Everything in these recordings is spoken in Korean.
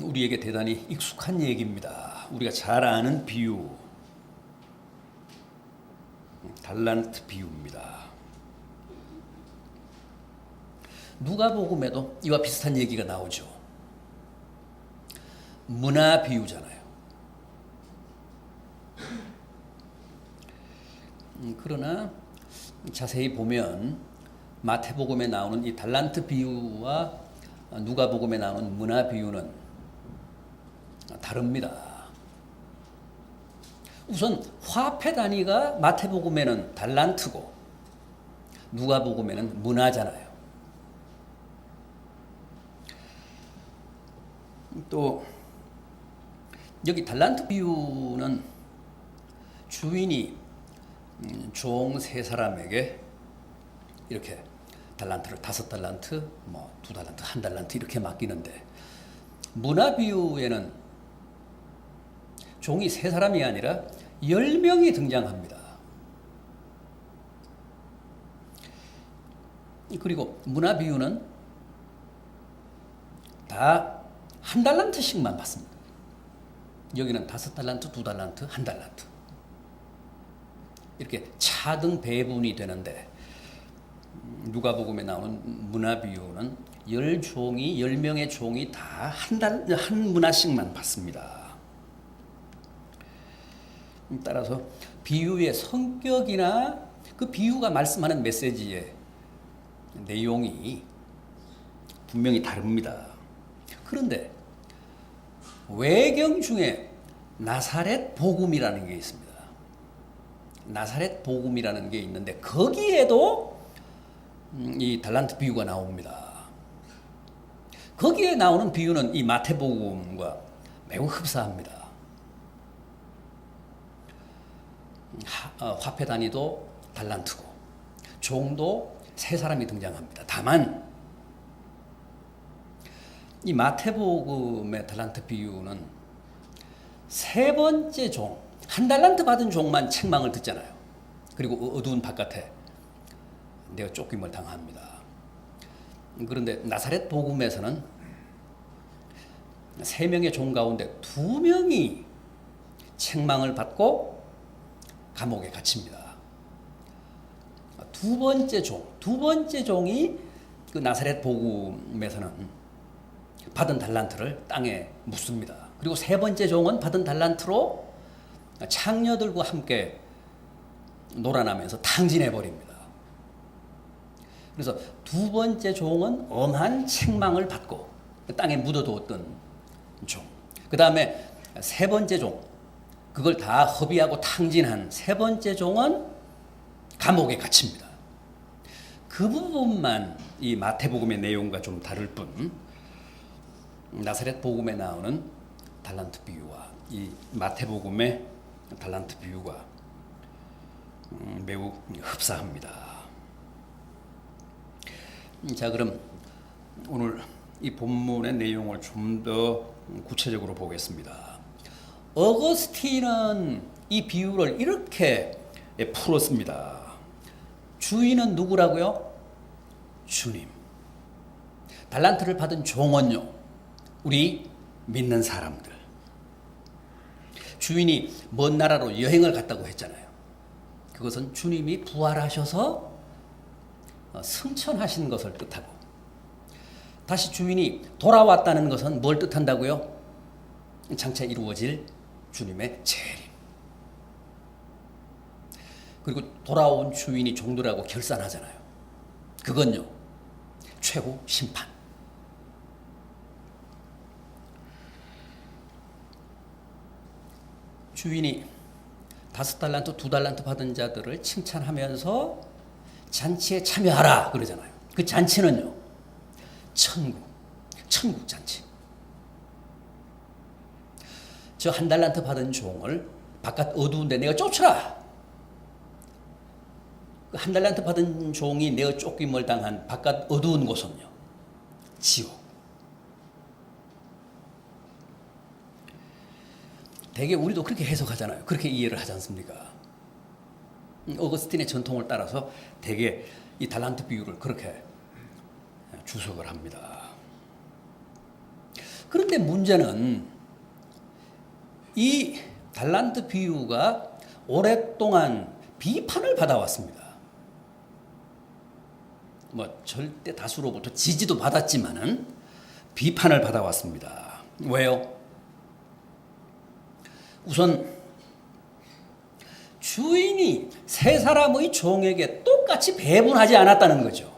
우리에게 대단히 익숙한 얘기입니다. 우리가 잘 아는 비유, 달란트 비유입니다. 누가복음에도 이와 비슷한 얘기가 나오죠. 문화 비유잖아요. 그러나 자세히 보면 마태복음에 나오는 이 달란트 비유와 누가복음에 나오는 문화 비유는 다릅니다. 우선 화폐 단위가 마태복음에는 달란트고 누가복음에는 문화잖아요. 또 여기 달란트 비유는 주인이 종 세 사람에게 이렇게 달란트를 5달란트, 2달란트, 1달란트 이렇게 맡기는데, 문화 비유에는 종이 3사람이 아니라 10명이 등장합니다. 그리고 문화 비유는 다 1달란트씩만 받습니다. 여기는 5달란트, 2달란트, 1달란트 이렇게 차등 배분이 되는데, 누가복음에 나오는 문화 비유는 10명의 종이 다 한 문화씩만 받습니다. 따라서 비유의 성격이나 그 비유가 말씀하는 메시지의 내용이 분명히 다릅니다. 그런데 외경 중에 나사렛 복음이라는 게 있습니다. 나사렛 복음이라는 게 있는데 거기에도 이 달란트 비유가 나옵니다. 거기에 나오는 비유는 이 마태복음과 매우 흡사합니다. 화폐 단위도 달란트고 종도 3사람이 등장합니다. 다만 이 마태복음의 달란트 비유는 3번째 종, 1달란트 받은 종만 책망을 듣잖아요. 그리고 어두운 바깥에 내가 쫓김을 당합니다. 그런데 나사렛 복음에서는 3명의 종 가운데 2명이 책망을 받고 감옥에 갇힙니다. 두 번째 종이 그 나사렛 복음에서는 받은 달란트를 땅에 묻습니다. 그리고 3번째 종은 받은 달란트로 창녀들과 함께 놀아나면서 탕진해 버립니다. 그래서 2번째 종은 엄한 책망을 받고 땅에 묻어두었던 종. 그 다음에 3번째 종, 그걸 다 허비하고 탕진한 3번째 종은 감옥에 갇힙니다. 그 부분만 이 마태복음의 내용과 좀 다를 뿐, 나사렛 복음에 나오는 달란트 비유와 이 마태복음의 달란트 비유가 매우 흡사합니다. 자, 그럼 오늘 이 본문의 내용을 좀 더 구체적으로 보겠습니다. 어거스틴은 이 비유를 이렇게 풀었습니다. 주인은 누구라고요? 주님. 달란트를 받은 종은요, 우리 믿는 사람들. 주인이 먼 나라로 여행을 갔다고 했잖아요. 그것은 주님이 부활하셔서 승천하신 것을 뜻하고, 다시 주인이 돌아왔다는 것은 뭘 뜻한다고요? 장차 이루어질 주님의 재림. 그리고 돌아온 주인이 종들하고 결산하잖아요. 그건요, 최후 심판. 주인이 5달란트, 2달란트 받은 자들을 칭찬하면서 잔치에 참여하라 그러잖아요. 그 잔치는요, 천국 잔치. 저 1달란트 받은 종을 바깥 어두운데 내가 쫓으라. 그 1달란트 받은 종이 내어 쫓김을 당한 바깥 어두운 곳은요, 지옥. 대개 우리도 그렇게 해석하잖아요. 그렇게 이해를 하지 않습니까? 어거스틴의 전통을 따라서 대개 이 달란트 비유를 그렇게 주석을 합니다. 그런데 문제는 이 달란트 비유가 오랫동안 비판을 받아왔습니다. 뭐 절대 다수로부터 지지도 받았지만은 비판을 받아왔습니다. 왜요? 우선 주인이 세 사람의 종에게 똑같이 배분하지 않았다는 거죠.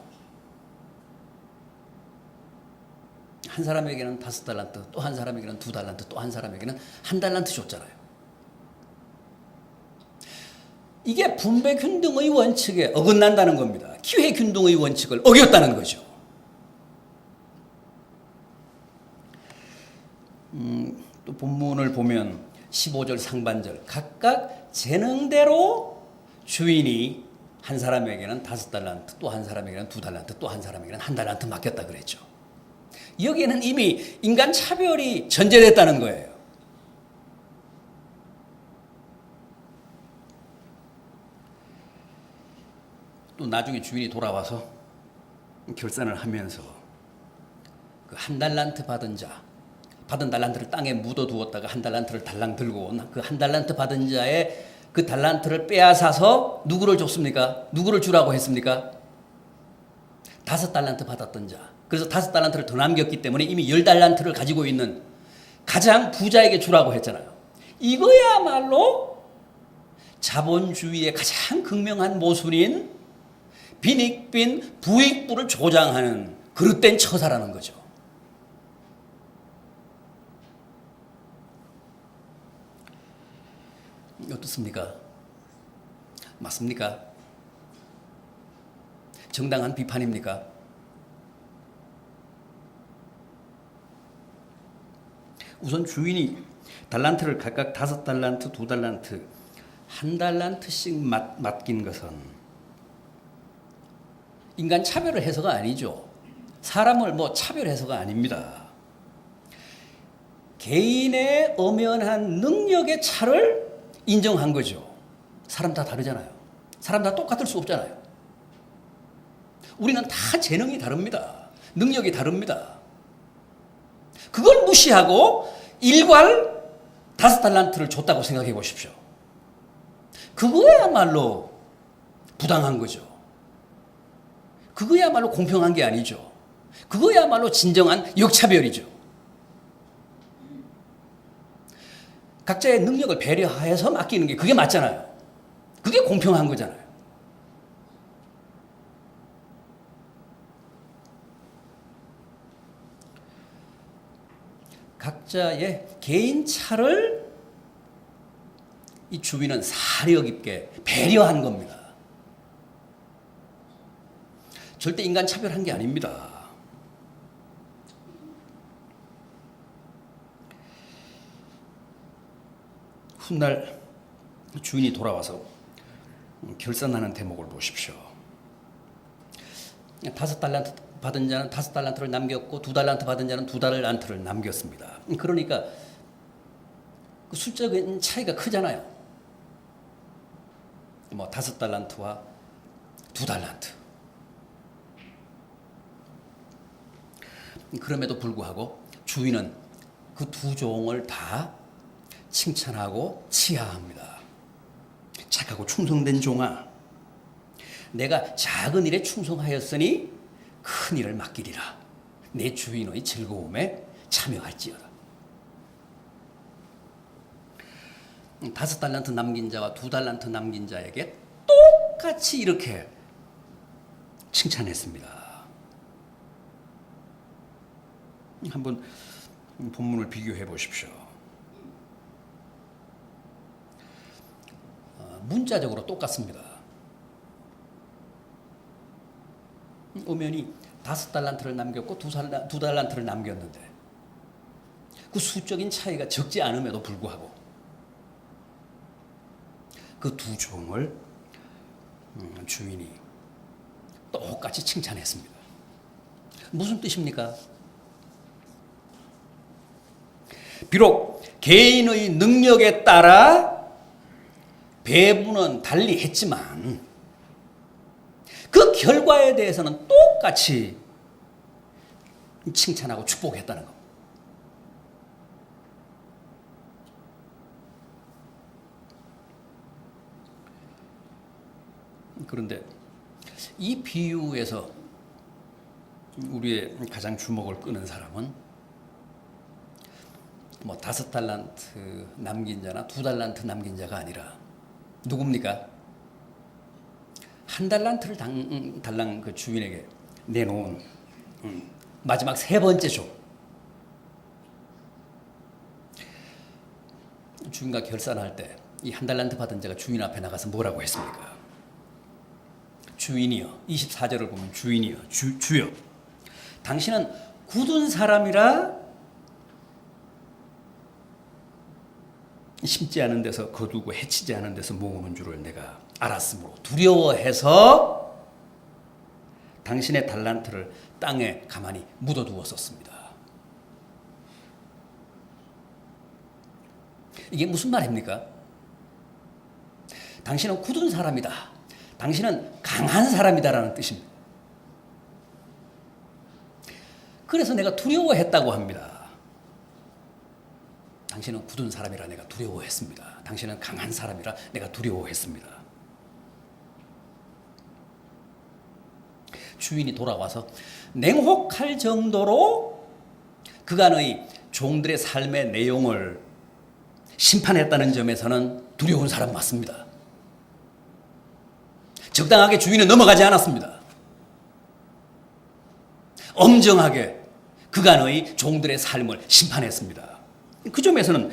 한 사람에게는 5달란트, 또 한 사람에게는 2달란트, 또 한 사람에게는 1달란트 줬잖아요. 이게 분배균등의 원칙에 어긋난다는 겁니다. 기회균등의 원칙을 어겼다는 거죠. 또 본문을 보면 15절 상반절 각각 재능대로 주인이 한 사람에게는 5달란트, 또 한 사람에게는 2달란트, 또 한 사람에게는 1달란트 맡겼다 그랬죠. 여기에는 이미 인간 차별이 전제됐다는 거예요. 또 나중에 주인이 돌아와서 결산을 하면서 그 1달란트 받은 자, 받은 달란트를 땅에 묻어두었다가 1달란트를 달랑 들고 온 그 1달란트 받은 자의 그 달란트를 빼앗아서 누구를 줬습니까? 누구를 주라고 했습니까? 5달란트 받았던 자. 그래서 5달란트를 더 남겼기 때문에 이미 10달란트를 가지고 있는 가장 부자에게 주라고 했잖아요. 이거야말로 자본주의의 가장 극명한 모순인 빈익빈 부익부를 조장하는 그릇된 처사라는 거죠. 어떻습니까? 맞습니까? 정당한 비판입니까? 우선 주인이 달란트를 각각 5달란트, 2달란트, 1달란트씩 맡긴 것은 인간 차별을 해서가 아니죠. 사람을 차별해서가 아닙니다. 개인의 엄연한 능력의 차를 인정한 거죠. 사람 다 다르잖아요. 사람 다 똑같을 수 없잖아요. 우리는 다 재능이 다릅니다. 능력이 다릅니다. 그걸 무시하고 일괄 5달란트를 줬다고 생각해 보십시오. 그거야말로 부당한 거죠. 그거야말로 공평한 게 아니죠. 그거야말로 진정한 역차별이죠. 각자의 능력을 배려해서 맡기는 게 그게 맞잖아요. 그게 공평한 거잖아요. 각자의 개인 차를 이 주인은 사려 깊게 배려한 겁니다. 절대 인간 차별한 게 아닙니다. 훗날 주인이 돌아와서 결산하는 대목을 보십시오. 5달란트 받은 자는 5달란트를 남겼고 2달란트 받은 자는 2달란트를 남겼습니다. 그러니까 그 숫자적인 차이가 크잖아요. 5달란트와 2달란트. 그럼에도 불구하고 주인은 그 두 종을 다 칭찬하고 치하합니다. 착하고 충성된 종아, 내가 작은 일에 충성하였으니 큰 일을 맡기리라. 내 주인의 즐거움에 참여할지어다. 5달란트 남긴 자와 2달란트 남긴 자에게 똑같이 이렇게 칭찬했습니다. 한번 본문을 비교해 보십시오. 문자적으로 똑같습니다. 엄연히 5달란트를 남겼고 2달란트를 남겼는데 그 수적인 차이가 적지 않음에도 불구하고 그 두 종을 주인이 똑같이 칭찬했습니다. 무슨 뜻입니까? 비록 개인의 능력에 따라 배분은 달리 했지만 그 결과에 대해서는 똑같이 칭찬하고 축복했다는 겁니다. 그런데 이 비유에서 우리의 가장 주목을 끄는 사람은 뭐 5달란트 남긴 자나 2달란트 남긴 자가 아니라 누굽니까? 1달란트를 달랑 그 주인에게 내놓은 마지막 3번째 종. 주인과 결산할 때 이 1달란트 받은 자가 주인 앞에 나가서 뭐라고 했습니까? 주인이여, 24절을 보면 주인이여, 주여, 당신은 굳은 사람이라 심지 않은 데서 거두고 해치지 않은 데서 모으는 줄을 내가 알았으므로 두려워해서 당신의 달란트를 땅에 가만히 묻어두었었습니다. 이게 무슨 말입니까? 당신은 굳은 사람이다. 당신은 강한 사람이다라는 뜻입니다. 그래서 내가 두려워했다고 합니다. 당신은 굳은 사람이라 내가 두려워했습니다. 당신은 강한 사람이라 내가 두려워했습니다. 주인이 돌아와서 냉혹할 정도로 그간의 종들의 삶의 내용을 심판했다는 점에서는 두려운 사람 맞습니다. 적당하게 주인은 넘어가지 않았습니다. 엄정하게 그간의 종들의 삶을 심판했습니다. 그 점에서는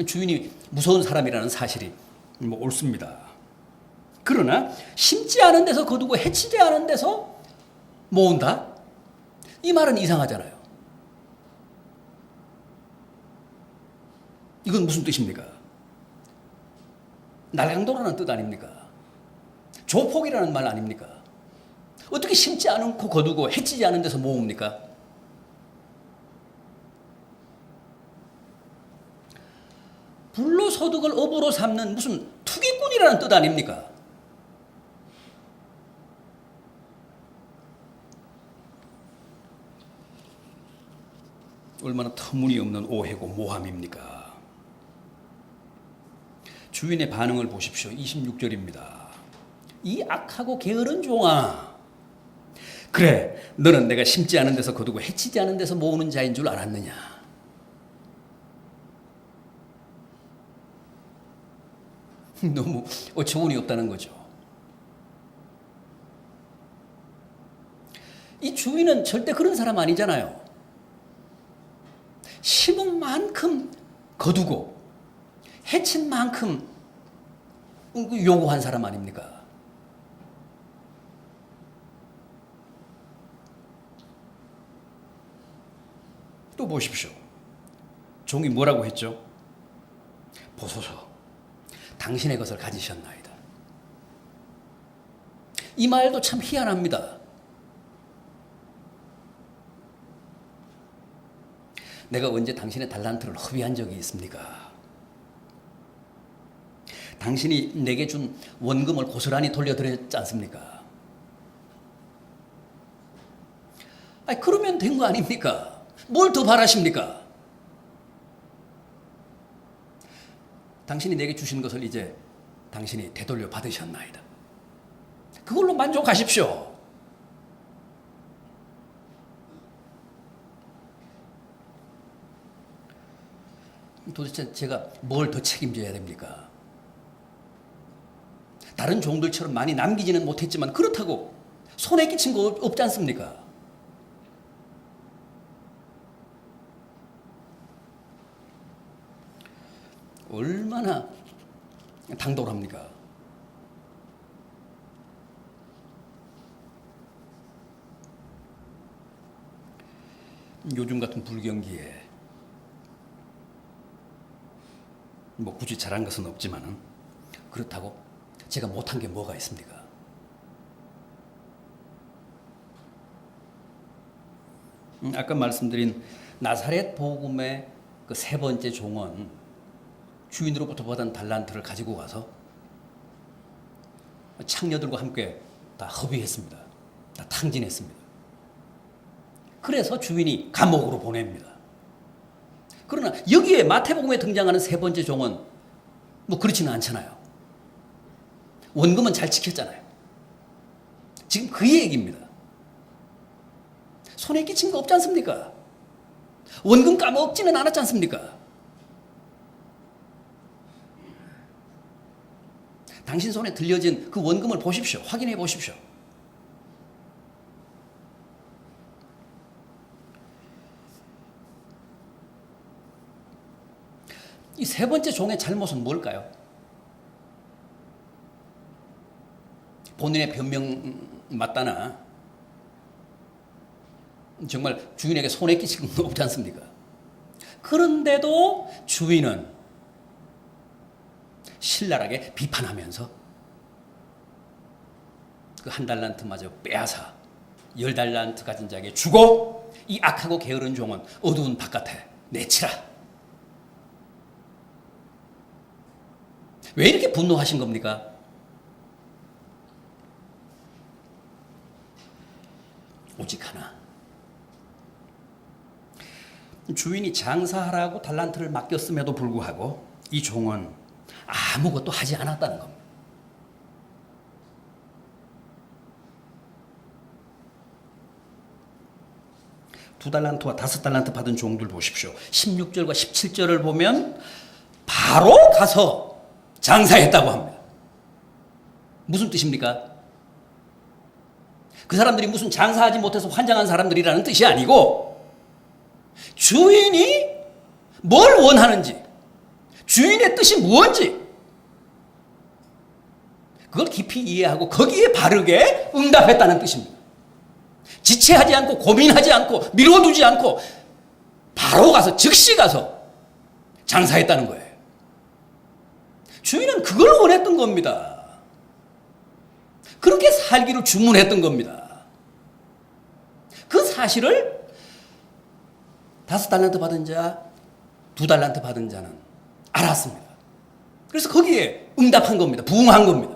주인이 무서운 사람이라는 사실이 옳습니다. 그러나 심지 않은 데서 거두고 해치지 않은 데서 모은다? 이 말은 이상하잖아요. 이건 무슨 뜻입니까? 날강도라는 뜻 아닙니까? 조폭이라는 말 아닙니까? 어떻게 심지 않고 거두고 해치지 않은 데서 모읍니까? 불로소득을 업으로 삼는 무슨 투기꾼이라는 뜻 아닙니까? 얼마나 터무니없는 오해고 모함입니까? 주인의 반응을 보십시오. 26절입니다. 이 악하고 게으른 종아, 그래 너는 내가 심지 않은 데서 거두고 해치지 않은 데서 모으는 자인 줄 알았느냐? 너무 어처구니 없다는 거죠. 이 주인은 절대 그런 사람 아니잖아요. 심은 만큼 거두고 해친 만큼 요구한 사람 아닙니까? 또 보십시오. 종이 뭐라고 했죠? 보소서, 당신의 것을 가지셨나이다. 이 말도 참 희한합니다. 내가 언제 당신의 달란트를 허비한 적이 있습니까? 당신이 내게 준 원금을 고스란히 돌려드렸지 않습니까? 아니, 그러면 된 거 아닙니까? 뭘 더 바라십니까? 당신이 내게 주신 것을 이제 당신이 되돌려 받으셨나이다. 그걸로 만족하십시오. 도대체 제가 뭘 더 책임져야 됩니까? 다른 종들처럼 많이 남기지는 못했지만 그렇다고 손해 끼친 거 없지 않습니까? 얼마나 당돌합니까? 요즘 같은 불경기에 뭐 굳이 잘한 것은 없지만은 그렇다고 제가 못한 게 뭐가 있습니까? 아까 말씀드린 나사렛 복음의 그 3번째 종은 주인으로부터 받은 달란트를 가지고 가서 창녀들과 함께 다 허비했습니다. 다 탕진했습니다. 그래서 주인이 감옥으로 보냅니다. 그러나 여기에 마태복음에 등장하는 3번째 종은 뭐 그렇지는 않잖아요. 원금은 잘 지켰잖아요. 지금 그 얘기입니다. 손에 끼친 거 없지 않습니까? 원금 까먹지는 않았지 않습니까? 당신 손에 들려진 그 원금을 보십시오. 확인해 보십시오. 이 세 번째 종의 잘못은 뭘까요? 본인의 변명 맞다나 정말 주인에게 손에 끼친 건 없지 않습니까? 그런데도 주인은 신랄하게 비판하면서 그 한 달란트마저 빼앗아 10달란트 가진 자에게 주고 이 악하고 게으른 종은 어두운 바깥에 내치라. 왜 이렇게 분노하신 겁니까? 오직 하나. 주인이 장사하라고 달란트를 맡겼음에도 불구하고 이 종은 아무것도 하지 않았다는 겁니다. 두 달란트와 5달란트 받은 종들 보십시오. 16절과 17절을 보면 바로 가서 장사했다고 합니다. 무슨 뜻입니까? 그 사람들이 무슨 장사하지 못해서 환장한 사람들이라는 뜻이 아니고 주인이 뭘 원하는지, 주인의 뜻이 무엇인지 그걸 깊이 이해하고 거기에 바르게 응답했다는 뜻입니다. 지체하지 않고 고민하지 않고 미뤄두지 않고 바로 가서 즉시 가서 장사했다는 거예요. 주인은 그걸 원했던 겁니다. 그렇게 살기를 주문했던 겁니다. 그 사실을 5달란트 받은 자, 2달란트 받은 자는 알았습니다. 그래서 거기에 응답한 겁니다. 부응한 겁니다.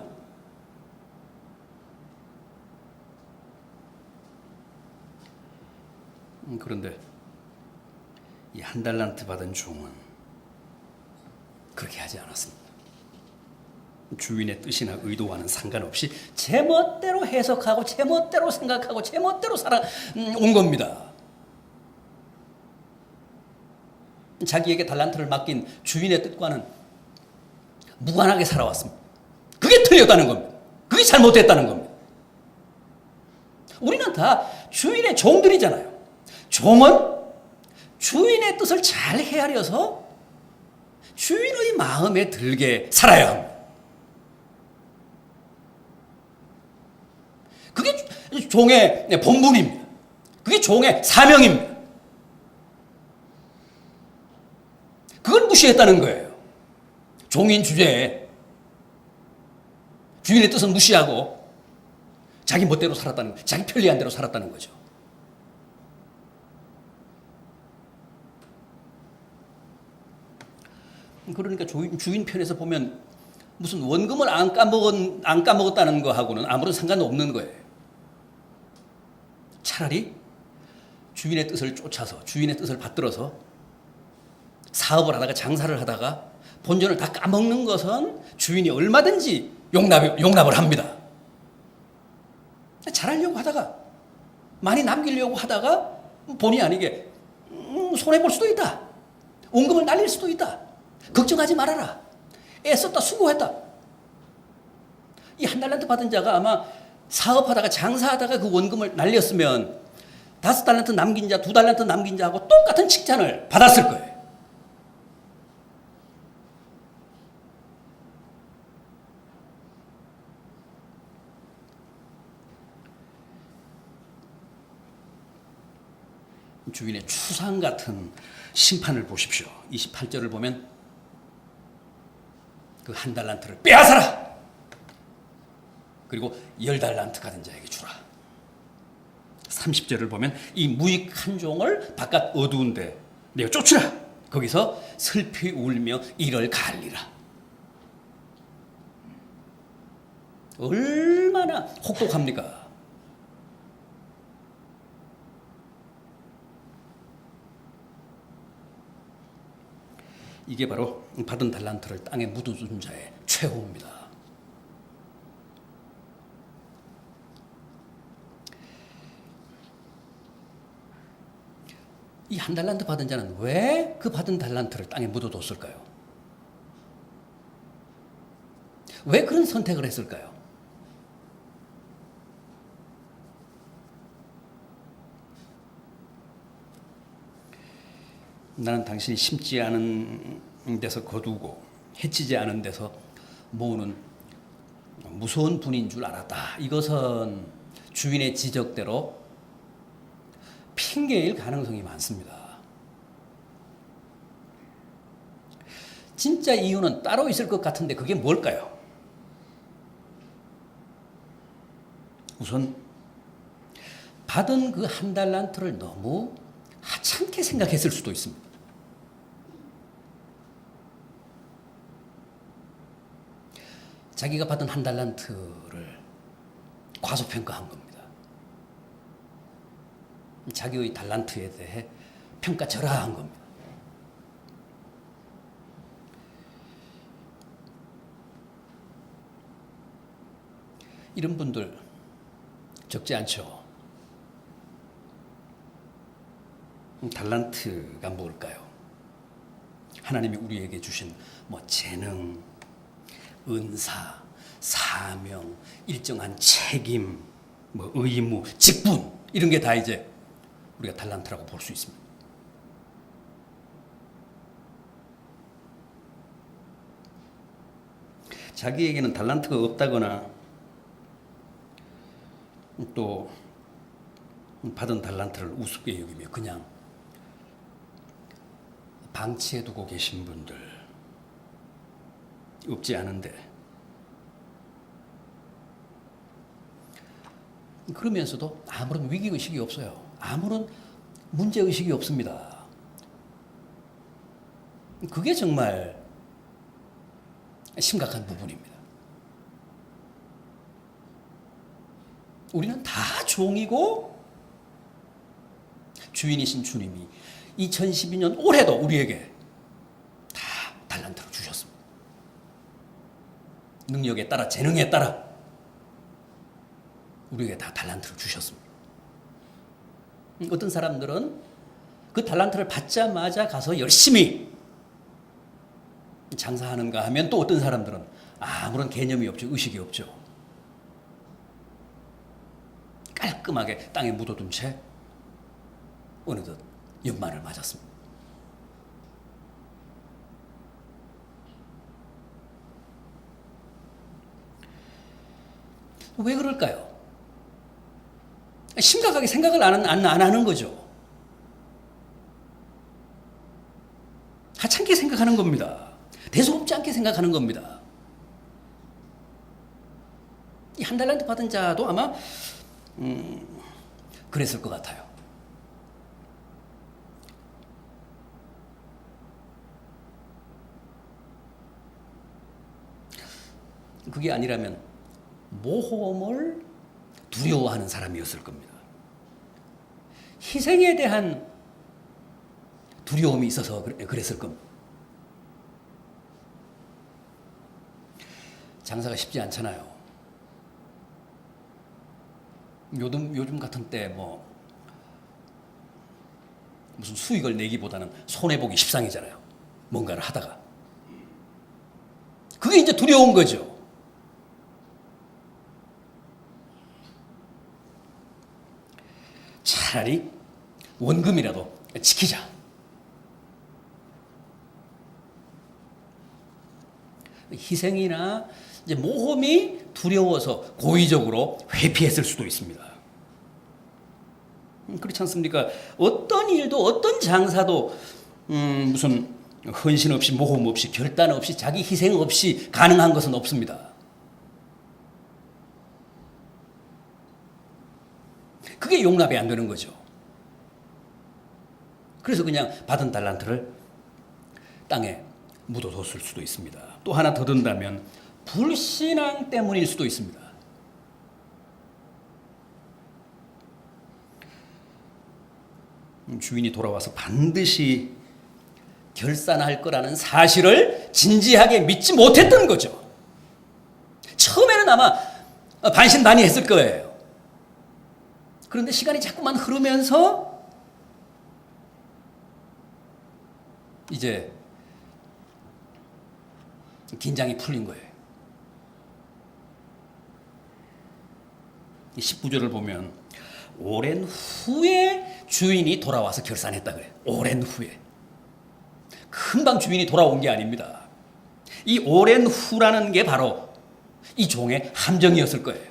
그런데 이 1달란트 받은 종은 그렇게 하지 않았습니다. 주인의 뜻이나 의도와는 상관없이 제멋대로 해석하고 제멋대로 생각하고 제멋대로 살아온 겁니다. 자기에게 달란트를 맡긴 주인의 뜻과는 무관하게 살아왔습니다. 그게 틀렸다는 겁니다. 그게 잘못됐다는 겁니다. 우리는 다 주인의 종들이잖아요. 종은 주인의 뜻을 잘 헤아려서 주인의 마음에 들게 살아야 합니다. 그게 종의 본분입니다. 그게 종의 사명입니다. 그걸 무시했다는 거예요. 종인 주제에 주인의 뜻은 무시하고 자기 멋대로 살았다는 거예요. 자기 편리한 대로 살았다는 거죠. 그러니까 주인 편에서 보면 무슨 원금을 안 까먹었다는 거하고는 아무런 상관없는 거예요. 차라리 주인의 뜻을 쫓아서 주인의 뜻을 받들어서 사업을 하다가 장사를 하다가 본전을 다 까먹는 것은 주인이 얼마든지 용납을 합니다. 잘하려고 하다가 많이 남기려고 하다가 본의 아니게 손해볼 수도 있다. 원금을 날릴 수도 있다. 걱정하지 말아라. 애썼다. 수고했다. 이 1달란트 받은 자가 아마 사업하다가 장사하다가 그 원금을 날렸으면 5달란트 남긴 자, 2달란트 남긴 자하고 똑같은 칭찬을 받았을 거예요. 주인의 추상 같은 심판을 보십시오. 28절을 보면 그 1달란트를 빼앗아라. 그리고 10달란트 가진 자에게 주라. 30절을 보면 이 무익한 종을 바깥 어두운 데 내어 쫓으라. 거기서 슬피 울며 이를 갈리라. 얼마나 혹독합니까? 이게 바로 받은 달란트를 땅에 묻어둔 자의 최후입니다. 이 한 달란트 받은 자는 왜 그 받은 달란트를 땅에 묻어뒀을까요? 왜 그런 선택을 했을까요? 나는 당신이 심지 않은 데서 거두고 해치지 않은 데서 모으는 무서운 분인 줄 알았다. 이것은 주인의 지적대로 핑계일 가능성이 많습니다. 진짜 이유는 따로 있을 것 같은데 그게 뭘까요? 우선 받은 그 한 달란트를 너무 하찮게 생각했을 수도 있습니다. 자기가 받은 한 달란트를 과소평가한 겁니다. 자기의 달란트에 대해 평가절하한 겁니다. 이런 분들 적지 않죠. 달란트가 뭘까요? 하나님이 우리에게 주신 재능, 은사, 사명, 일정한 책임, 의무, 직분 이런 게 다 이제 우리가 달란트라고 볼 수 있습니다. 자기에게는 달란트가 없다거나 또 받은 달란트를 우습게 여기며 그냥 방치해 두고 계신 분들 없지 않은데, 그러면서도 아무런 위기의식이 없어요. 아무런 문제의식이 없습니다. 그게 정말 심각한 부분입니다. 우리는 다 종이고 주인이신 주님이 2012년 올해도 우리에게 다 달란트를 주셨습니다. 능력에 따라, 재능에 따라 우리에게 다 달란트를 주셨습니다. 어떤 사람들은 그 달란트를 받자마자 가서 열심히 장사하는가 하면 또 어떤 사람들은 아무런 개념이 없죠. 의식이 없죠. 깔끔하게 땅에 묻어둔 채 어느덧 연말을 맞았습니다. 왜 그럴까요? 심각하게 생각을 안 하는 거죠. 하찮게 생각하는 겁니다. 대수롭지 않게 생각하는 겁니다. 이 한 달란트 받은 자도 아마 그랬을 것 같아요. 그게 아니라면 모험을 두려워하는 사람이었을 겁니다. 희생에 대한 두려움이 있어서 그랬을 겁니다. 장사가 쉽지 않잖아요. 요즘 같은 때 무슨 수익을 내기보다는 손해보기 십상이잖아요. 뭔가를 하다가. 그게 이제 두려운 거죠. 차라리 원금이라도 지키자. 희생이나 이제 모험이 두려워서 고의적으로 회피했을 수도 있습니다. 그렇지 않습니까? 어떤 일도 어떤 장사도 무슨 헌신 없이 모험 없이 결단 없이 자기 희생 없이 가능한 것은 없습니다. 그게 용납이 안 되는 거죠. 그래서 그냥 받은 달란트를 땅에 묻어뒀을 수도 있습니다. 또 하나 더 든다면 불신앙 때문일 수도 있습니다. 주인이 돌아와서 반드시 결산할 거라는 사실을 진지하게 믿지 못했던 거죠. 처음에는 아마 반신반의했을 거예요. 그런데 시간이 자꾸만 흐르면서 이제 긴장이 풀린 거예요. 19절을 보면 오랜 후에 주인이 돌아와서 결산했다 그래요. 오랜 후에. 금방 주인이 돌아온 게 아닙니다. 이 오랜 후라는 게 바로 이 종의 함정이었을 거예요.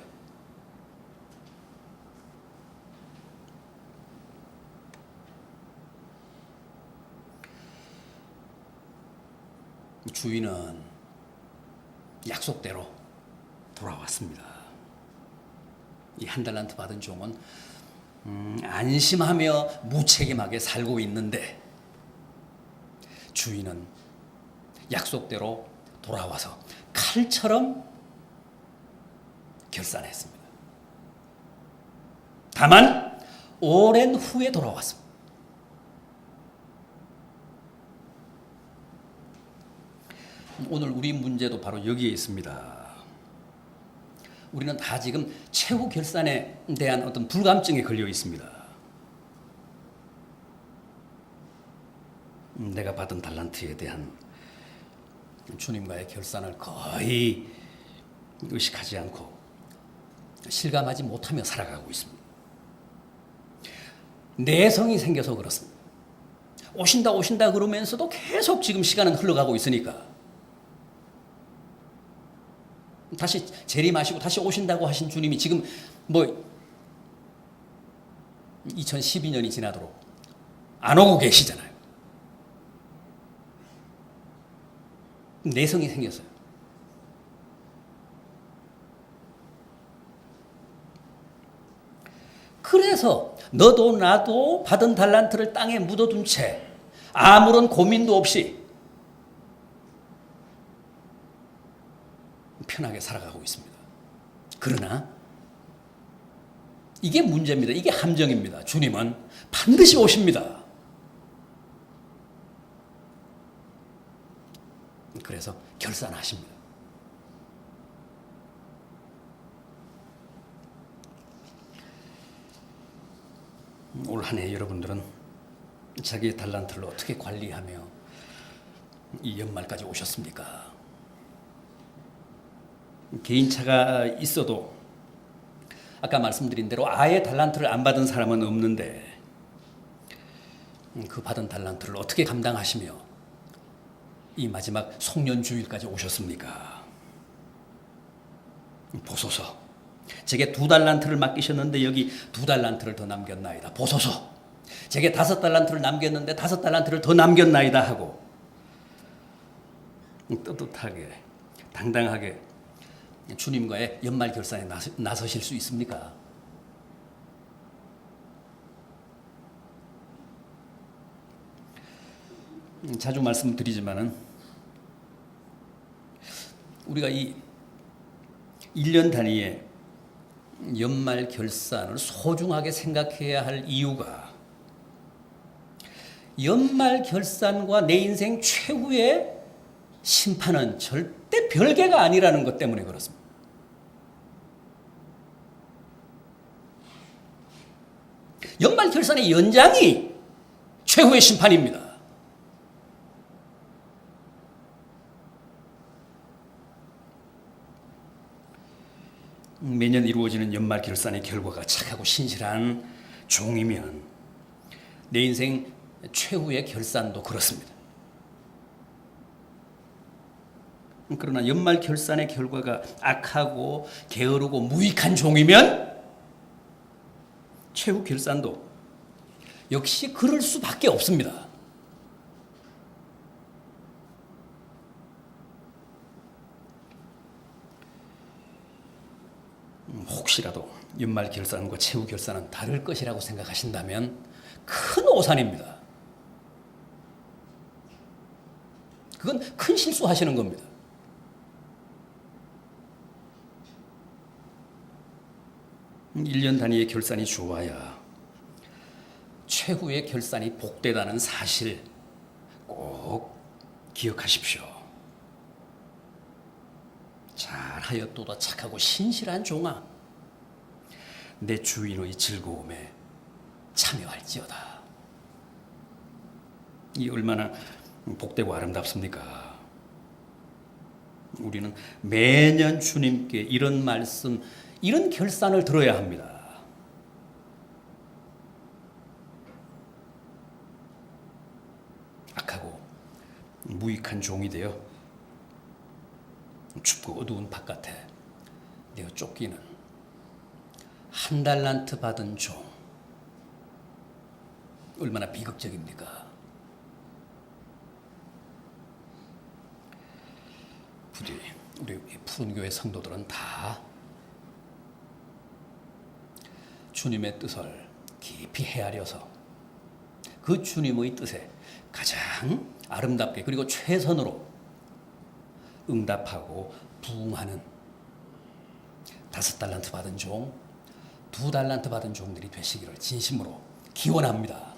주인은 약속대로 돌아왔습니다. 이 한 달란트 받은 종은 안심하며 무책임하게 살고 있는데 주인은 약속대로 돌아와서 칼처럼 결산했습니다. 다만 오랜 후에 돌아왔습니다. 오늘 우리 문제도 바로 여기에 있습니다. 우리는 다 지금 최후 결산에 대한 어떤 불감증에 걸려 있습니다. 내가 받은 달란트에 대한 주님과의 결산을 거의 의식하지 않고 실감하지 못하며 살아가고 있습니다. 내성이 생겨서 그렇습니다. 오신다 그러면서도 계속 지금 시간은 흘러가고 있으니까 다시 재림하시고 다시 오신다고 하신 주님이 지금 2012년이 지나도록 안 오고 계시잖아요. 내성이 생겼어요. 그래서 너도 나도 받은 달란트를 땅에 묻어둔 채 아무런 고민도 없이 편하게 살아가고 있습니다. 그러나 이게 문제입니다. 이게 함정입니다. 주님은 반드시 오십니다. 그래서 결산하십니다. 올 한 해 여러분들은 자기의 달란트를 어떻게 관리하며 이 연말까지 오셨습니까? 개인차가 있어도 아까 말씀드린 대로 아예 달란트를 안 받은 사람은 없는데 그 받은 달란트를 어떻게 감당하시며 이 마지막 송년주일까지 오셨습니까? 보소서. 제게 2달란트를 맡기셨는데 여기 2달란트를 더 남겼나이다. 보소서. 제게 5달란트를 남겼는데 5달란트를 더 남겼나이다 하고 떳떳하게 당당하게 주님과의 연말 결산에 나서실 수 있습니까? 자주 말씀드리지만은 우리가 이 1년 단위의 연말 결산을 소중하게 생각해야 할 이유가 연말 결산과 내 인생 최후의 심판은 절대 별개가 아니라는 것 때문에 그렇습니다. 연말 결산의 연장이 최후의 심판입니다. 매년 이루어지는 연말 결산의 결과가 착하고 신실한 종이면 내 인생 최후의 결산도 그렇습니다. 그러나 연말 결산의 결과가 악하고 게으르고 무익한 종이면 최후 결산도 역시 그럴 수밖에 없습니다. 혹시라도 연말 결산과 최후 결산은 다를 것이라고 생각하신다면 큰 오산입니다. 그건 큰 실수하시는 겁니다. 일 년 단위의 결산이 좋아야 최후의 결산이 복되다는 사실 꼭 기억하십시오. 잘하였도다 착하고 신실한 종아, 내 주인의 즐거움에 참여할지어다. 이 얼마나 복되고 아름답습니까? 우리는 매년 주님께 이런 말씀, 이런 결산을 들어야 합니다. 악하고 무익한 종이 되어 춥고 어두운 바깥에 내어 쫓기는 한 달란트 받은 종, 얼마나 비극적입니까? 부디 우리 푸른교회 성도들은 다 주님의 뜻을 깊이 헤아려서 그 주님의 뜻에 가장 아름답게 그리고 최선으로 응답하고 부응하는 5달란트 받은 종, 2달란트 받은 종들이 되시기를 진심으로 기원합니다.